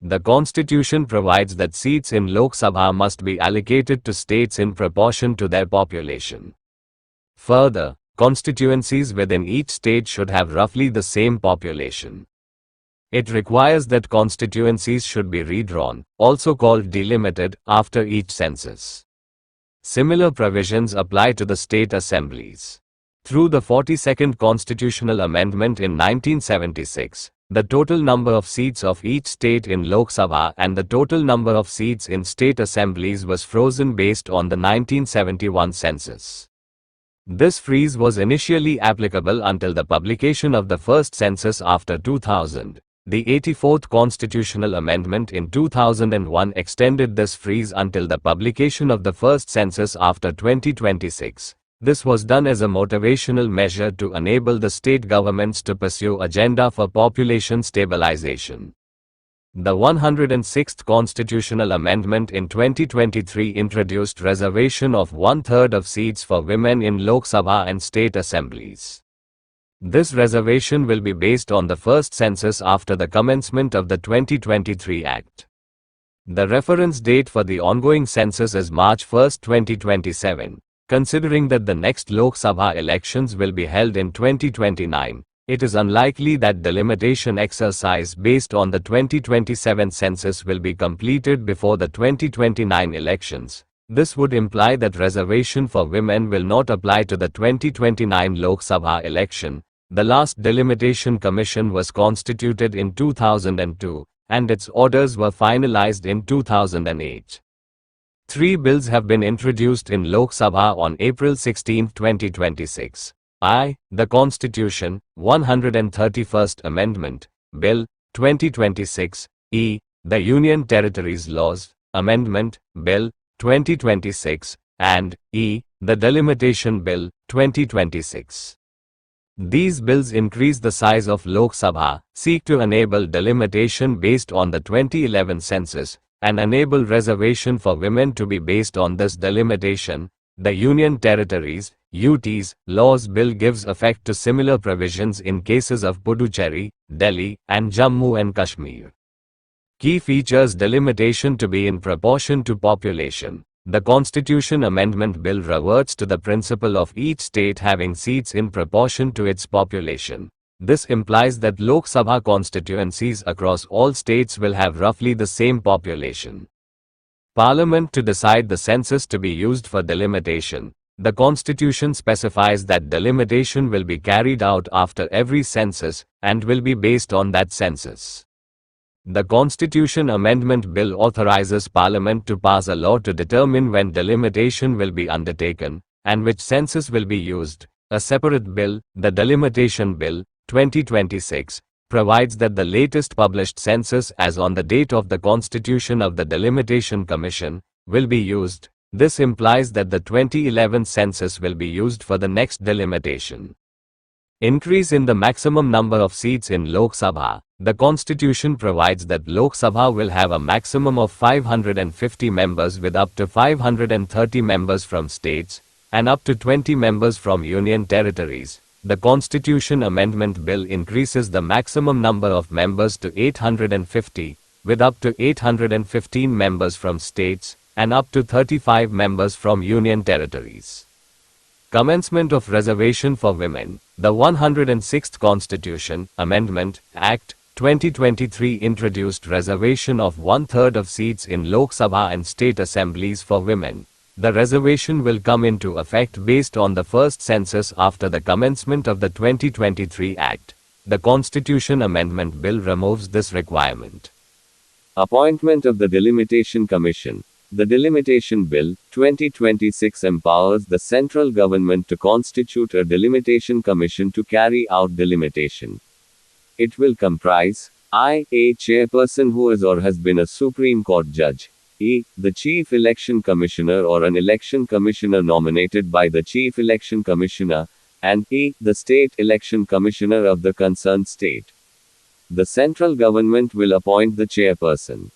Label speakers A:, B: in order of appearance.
A: The Constitution provides that seats in Lok Sabha must be allocated to states in proportion to their population. Further, constituencies within each state should have roughly the same population. It requires that constituencies should be redrawn, also called delimited, after each census. Similar provisions apply to the state assemblies. Through the 42nd Constitutional Amendment in 1976, the total number of seats of each state in Lok Sabha and the total number of seats in state assemblies was frozen based on the 1971 census. This freeze was initially applicable until the publication of the first census after 2000. The 84th Constitutional Amendment in 2001 extended this freeze until the publication of the first census after 2026. This was done as a motivational measure to enable the state governments to pursue agenda for population stabilization. The 106th Constitutional Amendment in 2023 introduced reservation of 1/3 of seats for women in Lok Sabha and state assemblies. This reservation will be based on the first census after the commencement of the 2023 Act. The reference date for the ongoing census is March 1, 2027. Considering that the next Lok Sabha elections will be held in 2029, it is unlikely that delimitation exercise based on the 2027 census will be completed before the 2029 elections. This would imply that reservation for women will not apply to the 2029 Lok Sabha election. The last Delimitation Commission was constituted in 2002, and its orders were finalized in 2008. 3 bills have been introduced in Lok Sabha on April 16, 2026. I. The Constitution, 131st Amendment, Bill, 2026. E. The Union Territories Laws, Amendment, Bill, 2026. And E. The Delimitation Bill, 2026. These bills increase the size of Lok Sabha, seek to enable delimitation based on the 2011 census, and enable reservation for women to be based on this delimitation. The Union Territories (UTs) Laws Bill gives effect to similar provisions in cases of Puducherry, Delhi, and Jammu and Kashmir. Key features delimitation to be in proportion to population. The Constitution Amendment Bill reverts to the principle of each state having seats in proportion to its population. This implies that Lok Sabha constituencies across all states will have roughly the same population. Parliament to decide the census to be used for delimitation. The Constitution specifies that delimitation will be carried out after every census, and will be based on that census. The Constitution Amendment Bill authorizes Parliament to pass a law to determine when delimitation will be undertaken, and which census will be used. A separate bill, the Delimitation Bill, 2026, provides that the latest published census as on the date of the constitution of the Delimitation Commission will be used. This implies that the 2011 census will be used for the next delimitation. Increase in the maximum number of seats in Lok Sabha. The Constitution provides that Lok Sabha will have a maximum of 550 members with up to 530 members from states, and up to 20 members from union territories. The Constitution Amendment Bill increases the maximum number of members to 850, with up to 815 members from states, and up to 35 members from union territories. Commencement of reservation for women. The 106th Constitution Amendment Act, 2023 introduced reservation of 1/3 of seats in Lok Sabha and state assemblies for women. The reservation will come into effect based on the first census after the commencement of the 2023 Act. The Constitution Amendment Bill removes this requirement.
B: Appointment of the Delimitation Commission. The Delimitation Bill, 2026 empowers the central government to constitute a delimitation commission to carry out delimitation. It will comprise I. A chairperson who is or has been a Supreme Court judge. E. The Chief Election Commissioner or an Election Commissioner nominated by the Chief Election Commissioner, and E. The State Election Commissioner of the concerned state. The central government will appoint the chairperson.